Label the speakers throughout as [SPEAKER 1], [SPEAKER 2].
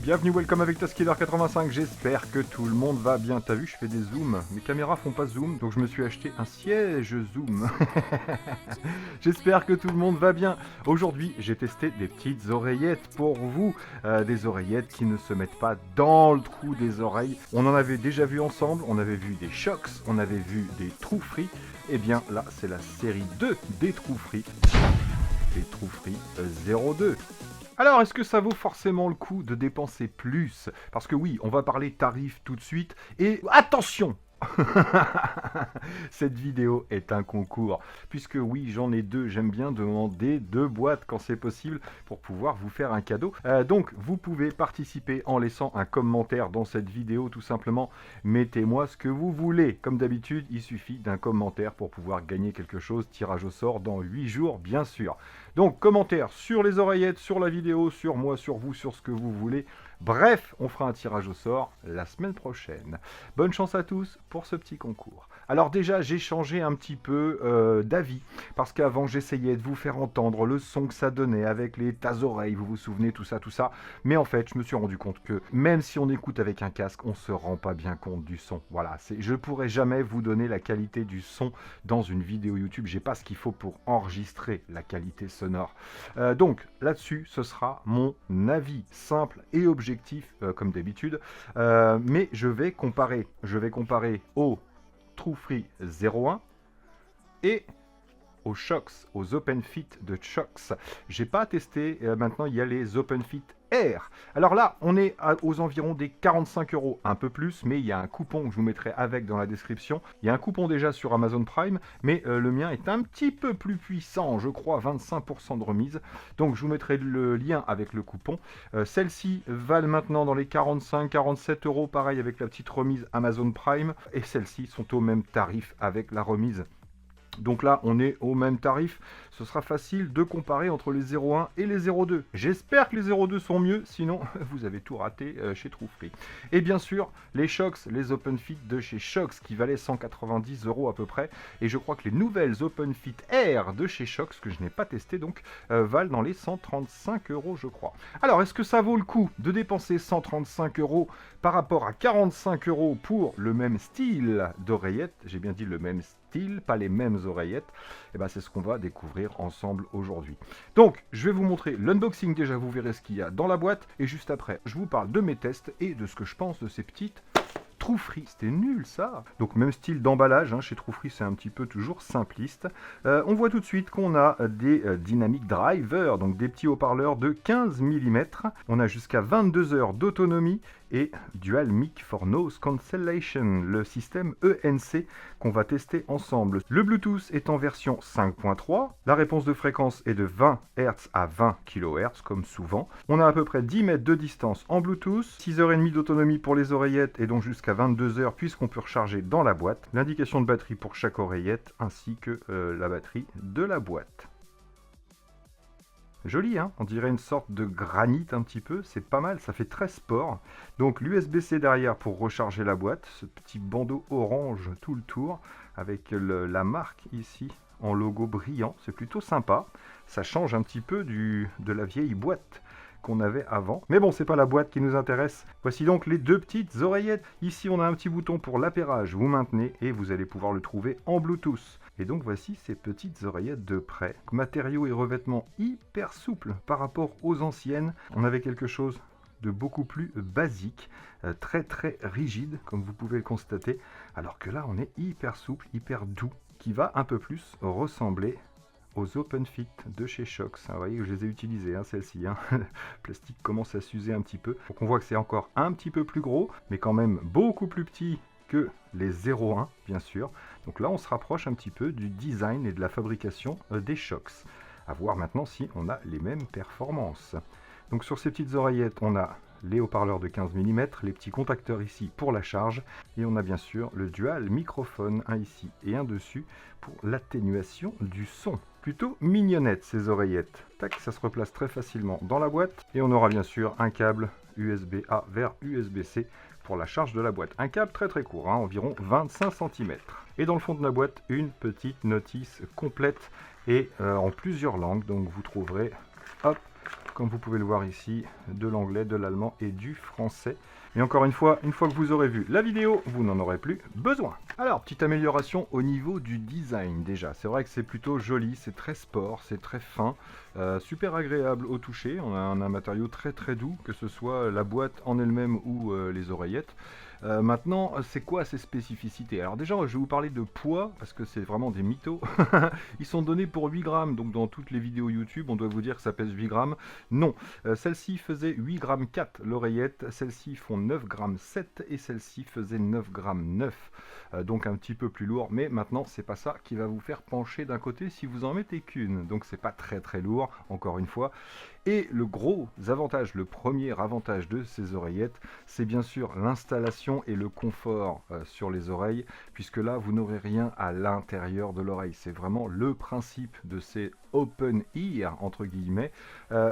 [SPEAKER 1] Bienvenue, welcome avec Taskiller85, j'espère que tout le monde va bien. T'as vu, je fais des zooms, mes caméras font pas zoom, donc je me suis acheté un siège zoom. J'espère que tout le monde va bien. Aujourd'hui, j'ai testé des petites oreillettes pour vous, des oreillettes qui ne se mettent pas dans le trou des oreilles. On en avait déjà vu ensemble, on avait vu des Shokz, on avait vu des True Free, et bien là, c'est la série 2 des True Free, les True Free 02. Alors, est-ce que ça vaut forcément le coup de dépenser plus? Parce que oui, on va parler tarifs tout de suite. Et attention! Cette vidéo est un concours, puisque oui, j'en ai deux. J'aime bien demander 2 boîtes quand c'est possible pour pouvoir vous faire un cadeau. Donc, vous pouvez participer en laissant un commentaire dans cette vidéo, tout simplement. Mettez-moi ce que vous voulez. Comme d'habitude, il suffit d'un commentaire pour pouvoir gagner quelque chose. Tirage au sort dans 8 jours, bien sûr. Donc, commentaire sur les oreillettes, sur la vidéo, sur moi, sur vous, sur ce que vous voulez. Bref, on fera un tirage au sort la semaine prochaine. Bonne chance à tous pour ce petit concours. Alors déjà, j'ai changé un petit peu d'avis, parce qu'avant, j'essayais de vous faire entendre le son que ça donnait avec les tas-oreilles, vous vous souvenez, tout ça. Mais en fait, je me suis rendu compte que même si on écoute avec un casque, on ne se rend pas bien compte du son. Voilà, je ne pourrai jamais vous donner la qualité du son dans une vidéo YouTube. J'ai pas ce qu'il faut pour enregistrer la qualité sonore. Donc, là-dessus, ce sera mon avis simple et objectif, comme d'habitude. Mais je vais comparer au True Free 01 et aux Shokz, aux Open Fit de Shokz. J'ai pas testé, maintenant il y a les Open Fit Air. Alors là, on est aux environs des 45 €, un peu plus, mais il y a un coupon que je vous mettrai avec dans la description. Il y a un coupon déjà sur Amazon Prime, mais le mien est un petit peu plus puissant, je crois 25% de remise. Donc je vous mettrai le lien avec le coupon. Celles-ci valent maintenant dans les 45-47 €, pareil avec la petite remise Amazon Prime. Et celles-ci sont au même tarif avec la remise. Donc là, on est au même tarif. Ce sera facile de comparer entre les 01 et les 02. J'espère que les 02 sont mieux, sinon vous avez tout raté chez True Free. Et bien sûr, les Shokz, les Open Fit de chez Shokz qui valaient 190 € à peu près. Et je crois que les nouvelles Open Fit Air de chez Shokz, que je n'ai pas testé donc, valent dans les 135 € je crois. Alors, est-ce que ça vaut le coup de dépenser 135 € par rapport à 45 € pour le même style d'oreillette? J'ai bien dit le même style, pas les mêmes oreillettes. Et ben c'est ce qu'on va découvrir ensemble aujourd'hui. Donc, je vais vous montrer l'unboxing déjà, vous verrez ce qu'il y a dans la boîte. Et juste après, je vous parle de mes tests et de ce que je pense de ces petites True Free. C'était nul ça. Donc même style d'emballage, hein, chez True Free c'est un petit peu toujours simpliste. On voit tout de suite qu'on a des Dynamic Driver, donc des petits haut-parleurs de 15 mm. On a jusqu'à 22 heures d'autonomie et Dual Mic for Noise Cancellation, le système ENC qu'on va tester ensemble. Le Bluetooth est en version 5.3, la réponse de fréquence est de 20 Hz à 20 kHz comme souvent. On a à peu près 10 mètres de distance en Bluetooth, 6h30 d'autonomie pour les oreillettes et donc jusqu'à 22 heures puisqu'on peut recharger dans la boîte. L'indication de batterie pour chaque oreillette ainsi que la batterie de la boîte. Joli, hein? On dirait une sorte de granit un petit peu, c'est pas mal, ça fait très sport. Donc l'USB-C derrière pour recharger la boîte, ce petit bandeau orange tout le tour, avec la marque ici en logo brillant, c'est plutôt sympa. Ça change un petit peu de la vieille boîte qu'on avait avant. Mais bon, c'est pas la boîte qui nous intéresse. Voici donc les 2 petites oreillettes. Ici, on a un petit bouton pour l'appairage. Vous maintenez et vous allez pouvoir le trouver en Bluetooth. Et donc, voici ces petites oreillettes de près. Matériaux et revêtements hyper souples par rapport aux anciennes. On avait quelque chose de beaucoup plus basique, très rigide, comme vous pouvez le constater. Alors que là, on est hyper souple, hyper doux, qui va un peu plus ressembler aux Open Fit de chez Shokz. Vous voyez que je les ai utilisées, hein, celles-ci. Hein. Le plastique commence à s'user un petit peu. Donc on voit que c'est encore un petit peu plus gros, mais quand même beaucoup plus petit que les 01, bien sûr. Donc là, on se rapproche un petit peu du design et de la fabrication des Shokz. À voir maintenant si on a les mêmes performances. Donc sur ces petites oreillettes, on a les haut-parleurs de 15 mm, les petits contacteurs ici pour la charge, et on a bien sûr le dual microphone, un ici et un dessus, pour l'atténuation du son. Plutôt mignonnette ces oreillettes. Tac, ça se replace très facilement dans la boîte, et on aura bien sûr un câble USB-A vers USB-C pour la charge de la boîte. Un câble très court, hein, environ 25 cm. Et dans le fond de la boîte, une petite notice complète et en plusieurs langues, donc vous trouverez, hop, comme vous pouvez le voir ici, de l'anglais, de l'allemand et du français. Et encore une fois que vous aurez vu la vidéo, vous n'en aurez plus besoin. Alors, petite amélioration au niveau du design déjà. C'est vrai que c'est plutôt joli, c'est très sport, c'est très fin, super agréable au toucher. On a un matériau très très doux, que ce soit la boîte en elle-même ou les oreillettes. Maintenant, c'est quoi ces spécificités? Alors déjà, je vais vous parler de poids, parce que c'est vraiment des mythos. Ils sont donnés pour 8 grammes, donc dans toutes les vidéos YouTube, on doit vous dire que ça pèse 8 grammes. Non, celle-ci faisait 8 grammes 4 l'oreillette, celle-ci font 9 grammes 7 et celle-ci faisait 9 grammes 9. Donc un petit peu plus lourd, mais maintenant, c'est pas ça qui va vous faire pencher d'un côté si vous en mettez qu'une. Donc c'est pas très très lourd, encore une fois. Et le gros avantage, le premier avantage de ces oreillettes, c'est bien sûr l'installation et le confort sur les oreilles, puisque là, vous n'aurez rien à l'intérieur de l'oreille. C'est vraiment le principe de ces open ear, entre guillemets.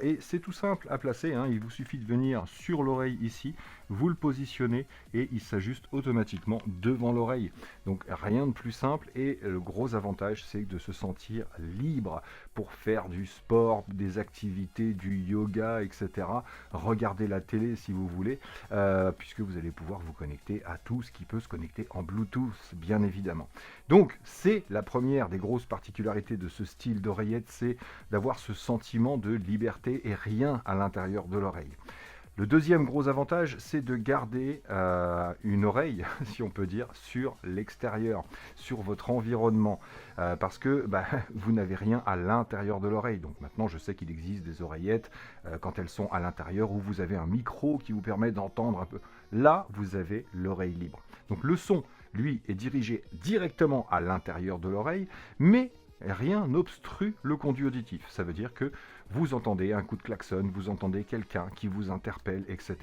[SPEAKER 1] Et c'est tout simple à placer, hein. Il vous suffit de venir sur l'oreille ici, vous le positionnez et il s'ajuste automatiquement devant l'oreille. Donc rien de plus simple, et le gros avantage, c'est de se sentir libre pour faire du sport, des activités, du yoga, etc. Regardez la télé si vous voulez, puisque vous allez pouvoir vous connecter à tout ce qui peut se connecter en Bluetooth, bien évidemment. Donc c'est la première des grosses particularités de ce style d'oreillette, c'est d'avoir ce sentiment de liberté et rien à l'intérieur de l'oreille. Le deuxième gros avantage, c'est de garder une oreille, si on peut dire, sur l'extérieur, sur votre environnement, parce que vous n'avez rien à l'intérieur de l'oreille. Donc maintenant, je sais qu'il existe des oreillettes, quand elles sont à l'intérieur, où vous avez un micro qui vous permet d'entendre un peu. Là, vous avez l'oreille libre. Donc le son, lui, est dirigé directement à l'intérieur de l'oreille, mais rien n'obstrue le conduit auditif. Ça veut dire que vous entendez un coup de klaxon, vous entendez quelqu'un qui vous interpelle, etc.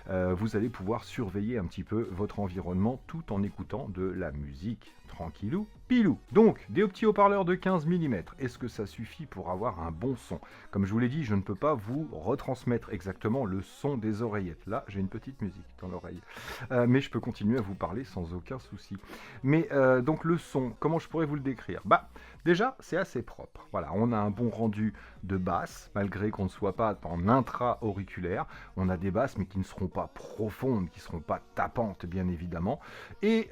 [SPEAKER 1] Vous allez pouvoir surveiller un petit peu votre environnement tout en écoutant de la musique tranquillou pilou. Donc, des petits haut-parleurs de 15 mm, est-ce que ça suffit pour avoir un bon son? Comme je vous l'ai dit, je ne peux pas vous retransmettre exactement le son des oreillettes. Là, j'ai une petite musique dans l'oreille. Mais je peux continuer à vous parler sans aucun souci. Mais donc le son, comment je pourrais vous le décrire? Déjà, c'est assez propre. Voilà, on a un bon rendu de basse, malgré qu'on ne soit pas en intra-auriculaire. On a des basses, mais qui ne seront pas profondes, qui ne seront pas tapantes, bien évidemment. Et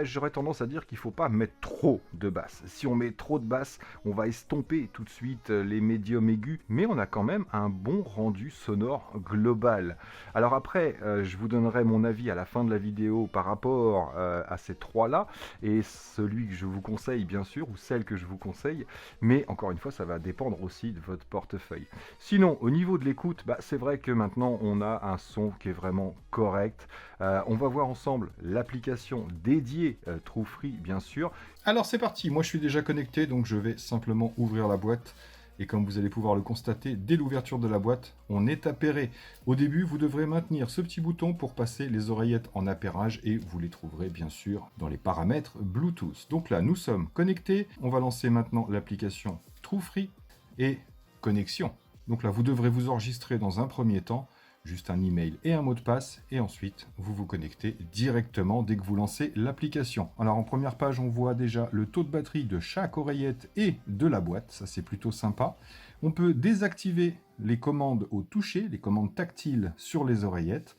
[SPEAKER 1] j'aurais tendance à dire qu'il ne faut pas mettre trop de basses. Si on met trop de basses, on va estomper tout de suite les médiums aigus, mais on a quand même un bon rendu sonore global. Alors après, je vous donnerai mon avis à la fin de la vidéo par rapport à ces trois-là, et celui que je vous conseille, bien sûr, ou celle que je vous conseille, mais encore une fois, ça va dépendre aussi de votre portefeuille. Sinon, au niveau de l'écoute, c'est vrai que maintenant, on a un son qui est vraiment correct. On va voir ensemble l'application dédiée True Free, bien sûr. Alors c'est parti, moi je suis déjà connecté, donc je vais simplement ouvrir la boîte. Et comme vous allez pouvoir le constater, dès l'ouverture de la boîte, on est appairé. Au début, vous devrez maintenir ce petit bouton pour passer les oreillettes en appairage et vous les trouverez bien sûr dans les paramètres Bluetooth. Donc là, nous sommes connectés. On va lancer maintenant l'application True Free et connexion. Donc là, vous devrez vous enregistrer dans un premier temps, juste un email et un mot de passe, et ensuite vous vous connectez directement dès que vous lancez l'application. Alors en première page, on voit déjà le taux de batterie de chaque oreillette et de la boîte, ça c'est plutôt sympa. On peut désactiver les commandes au toucher, les commandes tactiles sur les oreillettes.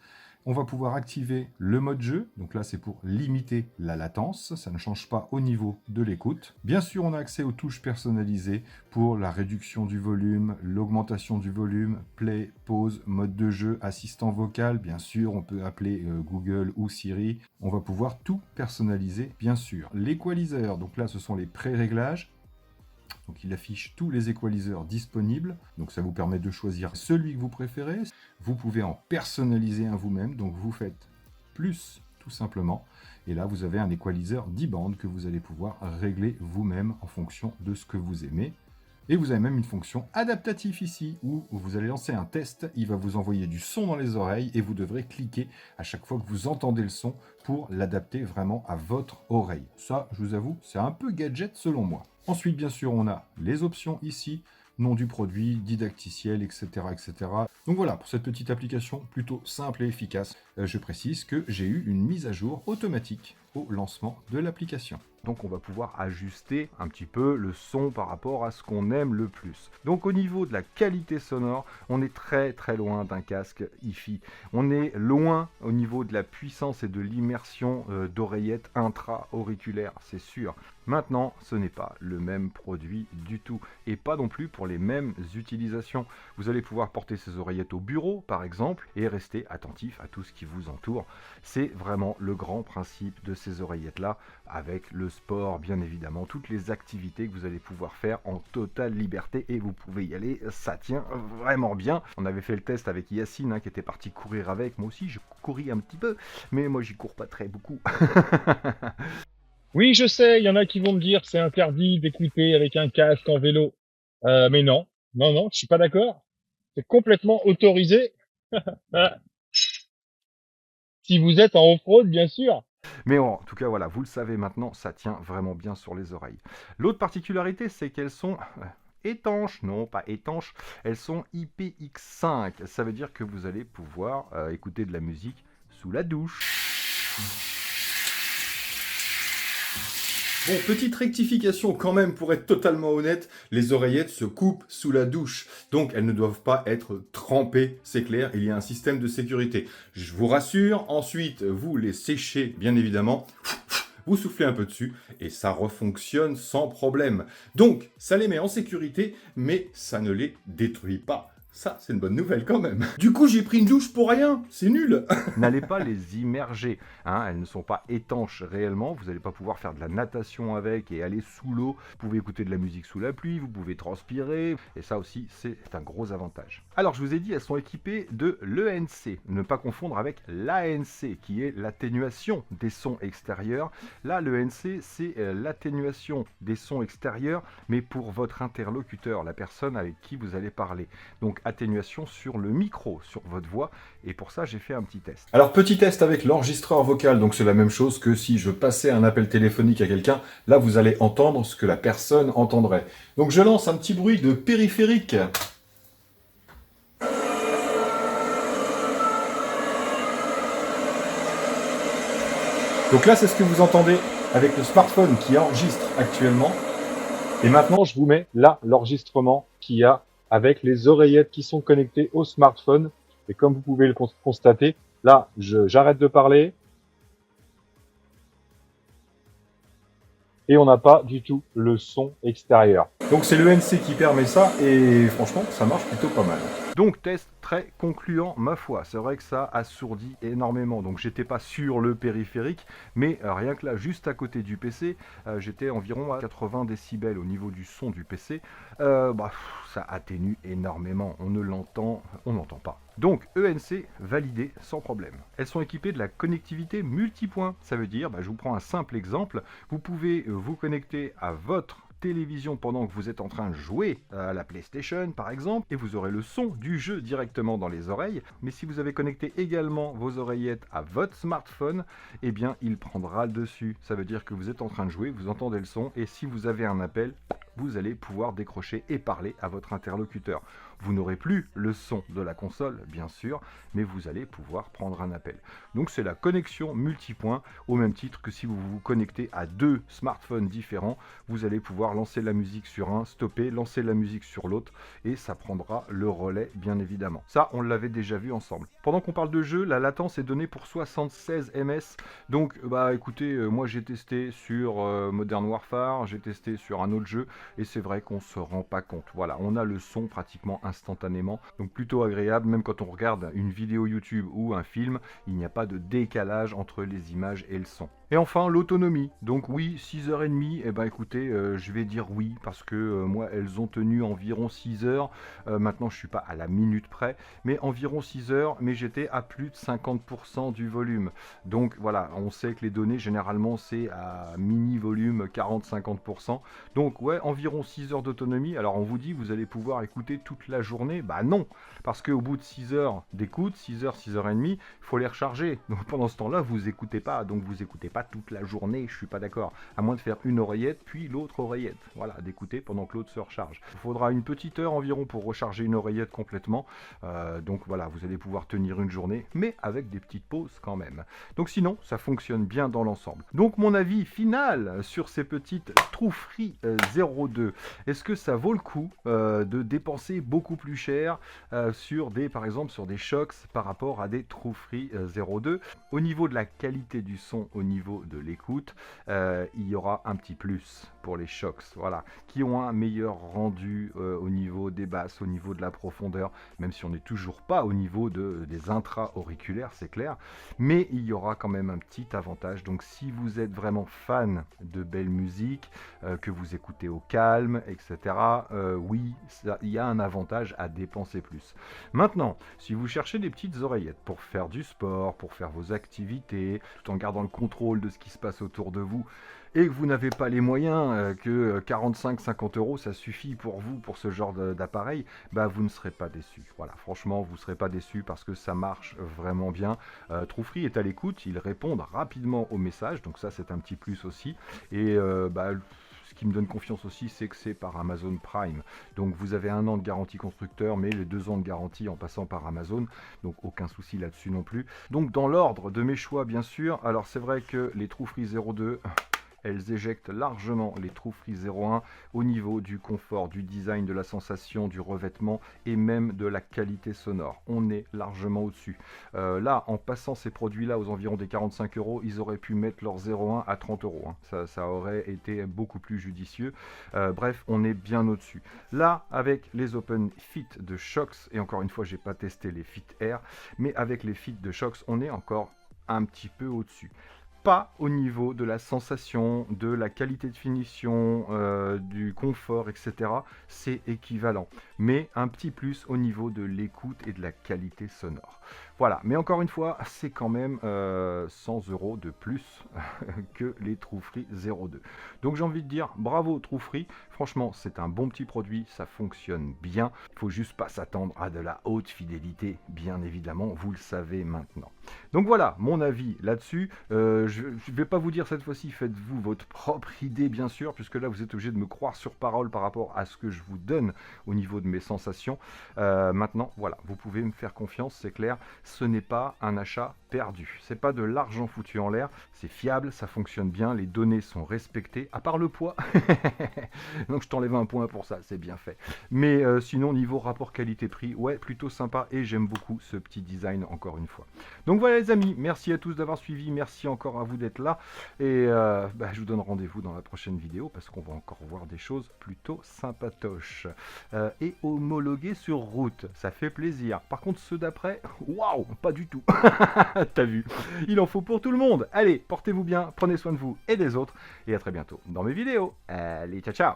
[SPEAKER 1] On va pouvoir activer le mode jeu, donc là c'est pour limiter la latence, ça ne change pas au niveau de l'écoute. Bien sûr, on a accès aux touches personnalisées pour la réduction du volume, l'augmentation du volume, play, pause, mode de jeu, assistant vocal, bien sûr, on peut appeler Google ou Siri. On va pouvoir tout personnaliser, bien sûr. L'équaliseur, donc là ce sont les pré-réglages. Donc il affiche tous les équaliseurs disponibles, donc ça vous permet de choisir celui que vous préférez. Vous pouvez en personnaliser un vous-même, donc vous faites plus tout simplement. Et là vous avez un équaliseur 10 bandes que vous allez pouvoir régler vous-même en fonction de ce que vous aimez. Et vous avez même une fonction adaptative ici, où vous allez lancer un test, il va vous envoyer du son dans les oreilles et vous devrez cliquer à chaque fois que vous entendez le son pour l'adapter vraiment à votre oreille. Ça, je vous avoue, c'est un peu gadget selon moi. Ensuite, bien sûr, on a les options ici, nom du produit, didacticiel, etc., etc. Donc voilà, pour cette petite application plutôt simple et efficace, je précise que j'ai eu une mise à jour automatique au lancement de l'application. Donc on va pouvoir ajuster un petit peu le son par rapport à ce qu'on aime le plus. Donc au niveau de la qualité sonore, on est très très loin d'un casque hi-fi. On est loin au niveau de la puissance et de l'immersion d'oreillettes intra-auriculaires, c'est sûr. Maintenant, ce n'est pas le même produit du tout, et pas non plus pour les mêmes utilisations. Vous allez pouvoir porter ces oreillettes au bureau, par exemple, et rester attentif à tout ce qui vous entoure. C'est vraiment le grand principe de ces oreillettes-là, avec le sport, bien évidemment, toutes les activités que vous allez pouvoir faire en totale liberté, et vous pouvez y aller, ça tient vraiment bien. On avait fait le test avec Yacine, hein, qui était parti courir avec. Moi aussi, je couris un petit peu, mais moi, j'y cours pas très beaucoup.
[SPEAKER 2] Oui, je sais, il y en a qui vont me dire c'est interdit d'écouter avec un casque en vélo. Mais non, non, non, je suis pas d'accord. C'est complètement autorisé. Ah, si vous êtes en off-road, bien sûr.
[SPEAKER 1] Mais en tout cas, voilà, vous le savez maintenant, ça tient vraiment bien sur les oreilles. L'autre particularité, c'est qu'elles sont étanches. Non, pas étanches, elles sont IPX5. Ça veut dire que vous allez pouvoir écouter de la musique sous la douche. Bon, petite rectification quand même, pour être totalement honnête, les oreillettes se coupent sous la douche. Donc elles ne doivent pas être trempées, c'est clair, il y a un système de sécurité. Je vous rassure, ensuite vous les séchez bien évidemment, vous soufflez un peu dessus et ça refonctionne sans problème. Donc ça les met en sécurité, mais ça ne les détruit pas. Ça, c'est une bonne nouvelle quand même. Du coup, j'ai pris une douche pour rien. C'est nul. N'allez pas les immerger. Hein, elles ne sont pas étanches réellement. Vous n'allez pas pouvoir faire de la natation avec et aller sous l'eau. Vous pouvez écouter de la musique sous la pluie. Vous pouvez transpirer. Et ça aussi, c'est un gros avantage. Alors, je vous ai dit, elles sont équipées de l'ENC. Ne pas confondre avec l'ANC, qui est l'atténuation des sons extérieurs. Là, l'ENC, c'est l'atténuation des sons extérieurs, mais pour votre interlocuteur, la personne avec qui vous allez parler. Donc, atténuation sur le micro, sur votre voix, et pour ça j'ai fait un petit test. Alors petit test avec l'enregistreur vocal, donc c'est la même chose que si je passais un appel téléphonique à quelqu'un, là vous allez entendre ce que la personne entendrait. Donc je lance un petit bruit de périphérique. Donc là c'est ce que vous entendez avec le smartphone qui enregistre actuellement.
[SPEAKER 2] Et maintenant, je vous mets là l'enregistrement qu'il y a avec les oreillettes qui sont connectées au smartphone. Et comme vous pouvez le constater, là, j'arrête de parler. Et on n'a pas du tout le son extérieur.
[SPEAKER 1] Donc c'est l'ENC qui permet ça, et franchement, ça marche plutôt pas mal. Donc test très concluant, ma foi. C'est vrai que ça assourdit énormément. Donc j'étais pas sur le périphérique, mais rien que là, juste à côté du PC, j'étais environ à 80 décibels au niveau du son du PC. Ça atténue énormément. On ne l'entend, on n'entend pas. Donc ENC validé sans problème. Elles sont équipées de la connectivité multipoint. Ça veut dire, je vous prends un simple exemple, vous pouvez vous connecter à votre télévision pendant que vous êtes en train de jouer à la PlayStation par exemple, et vous aurez le son du jeu directement dans les oreilles. Mais si vous avez connecté également vos oreillettes à votre smartphone, eh bien il prendra le dessus. Ça veut dire que vous êtes en train de jouer, vous entendez le son, et si vous avez un appel, vous allez pouvoir décrocher et parler à votre interlocuteur. Vous n'aurez plus le son de la console, bien sûr, mais vous allez pouvoir prendre un appel. Donc c'est la connexion multipoint, au même titre que si vous vous connectez à deux smartphones différents, vous allez pouvoir lancer la musique sur un, stopper, lancer la musique sur l'autre, et ça prendra le relais, bien évidemment. Ça, on l'avait déjà vu ensemble. Pendant qu'on parle de jeu, la latence est donnée pour 76 ms. Donc, écoutez, moi j'ai testé sur Modern Warfare, j'ai testé sur un autre jeu, et c'est vrai qu'on se rend pas compte. Voilà, on a le son pratiquement instantanément, donc plutôt agréable. Même quand on regarde une vidéo YouTube ou un film, il n'y a pas de décalage entre les images et le son. Et enfin, l'autonomie. Donc oui, 6h30, écoutez, je vais dire oui, parce que moi, elles ont tenu environ 6 heures. Maintenant, je suis pas à la minute près, mais environ 6 heures, mais j'étais à plus de 50% du volume. Donc voilà, on sait que les données, généralement, c'est à mini volume 40-50%. Donc ouais, environ 6 heures d'autonomie. Alors on vous dit, vous allez pouvoir écouter toute la journée. Bah non, parce qu'au bout de 6 heures d'écoute, 6 heures, 6h30, il faut les recharger. Donc pendant ce temps-là, vous écoutez pas, donc vous écoutez pas pas toute la journée, je suis pas d'accord. À moins de faire une oreillette, puis l'autre oreillette. Voilà, d'écouter pendant que l'autre se recharge. Il faudra une petite heure environ pour recharger une oreillette complètement. Donc voilà, vous allez pouvoir tenir une journée, mais avec des petites pauses quand même. Donc sinon, ça fonctionne bien dans l'ensemble. Donc mon avis final sur ces petites True Free 02. Est-ce que ça vaut le coup de dépenser beaucoup plus cher sur des, par exemple, sur des Shox par rapport à des True Free 02? Au niveau de la qualité du son, au niveau de l'écoute, il y aura un petit plus pour les Shox, voilà, qui ont un meilleur rendu au niveau des basses, au niveau de la profondeur, même si on n'est toujours pas au niveau des intra-auriculaires, c'est clair, mais il y aura quand même un petit avantage. Donc si vous êtes vraiment fan de belle musique, que vous écoutez au calme, etc., oui, il y a un avantage à dépenser plus. Maintenant, si vous cherchez des petites oreillettes pour faire du sport, pour faire vos activités, tout en gardant le contrôle de ce qui se passe autour de vous, et que vous n'avez pas les moyens, que 45-50 euros ça suffit pour vous, pour ce genre d'appareil, bah vous ne serez pas déçus. Voilà, franchement, vous ne serez pas déçus parce que ça marche vraiment bien. True Free est à l'écoute, ils répondent rapidement aux messages, donc ça c'est un petit plus aussi. Et ce qui me donne confiance aussi, c'est que c'est par Amazon Prime. Donc vous avez 1 an de garantie constructeur, mais les 2 ans de garantie en passant par Amazon. Donc aucun souci là-dessus non plus. Donc dans l'ordre de mes choix, bien sûr. Alors c'est vrai que les True Free 02... elles éjectent largement les True Free 01 au niveau du confort, du design, de la sensation, du revêtement et même de la qualité sonore. On est largement au-dessus. Là, en passant ces produits-là aux environs des 45 euros, ils auraient pu mettre leur 01 à 30 euros. Hein. Ça aurait été beaucoup plus judicieux. Bref, on est bien au-dessus. Là, avec les Open Fit de Shox, et encore une fois, j'ai pas testé les Fit Air, mais avec les Fit de Shox, on est encore un petit peu au-dessus. Pas au niveau de la sensation, de la qualité de finition, du confort, etc. C'est équivalent. Mais un petit plus au niveau de l'écoute et de la qualité sonore. Voilà, mais encore une fois, c'est quand même 100 euros de plus que les True Free 02. Donc j'ai envie de dire bravo True Free. Franchement, c'est un bon petit produit, ça fonctionne bien. Il ne faut juste pas s'attendre à de la haute fidélité, bien évidemment, vous le savez maintenant. Donc voilà, mon avis là-dessus. Je ne vais pas vous dire cette fois-ci, faites-vous votre propre idée, bien sûr, puisque là, vous êtes obligé de me croire sur parole par rapport à ce que je vous donne au niveau de mes sensations. Maintenant, voilà, vous pouvez me faire confiance, c'est clair, ce n'est pas un achat perdu. C'est pas de l'argent foutu en l'air, c'est fiable, ça fonctionne bien, les données sont respectées, à part le poids. Donc je t'enlève un point pour ça, c'est bien fait. Mais sinon, niveau rapport qualité-prix, ouais, plutôt sympa et j'aime beaucoup ce petit design encore une fois. Donc voilà les amis, merci à tous d'avoir suivi, merci encore à vous d'être là et je vous donne rendez-vous dans la prochaine vidéo parce qu'on va encore voir des choses plutôt sympatoches et homologuées sur route, ça fait plaisir. Par contre ceux d'après, waouh, pas du tout. T'as vu, il en faut pour tout le monde. Allez, portez-vous bien, prenez soin de vous et des autres et à très bientôt dans mes vidéos. Allez, ciao ciao.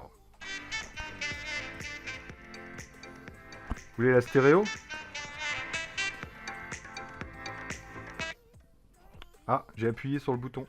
[SPEAKER 1] Vous voulez la stéréo? Ah, j'ai appuyé sur le bouton.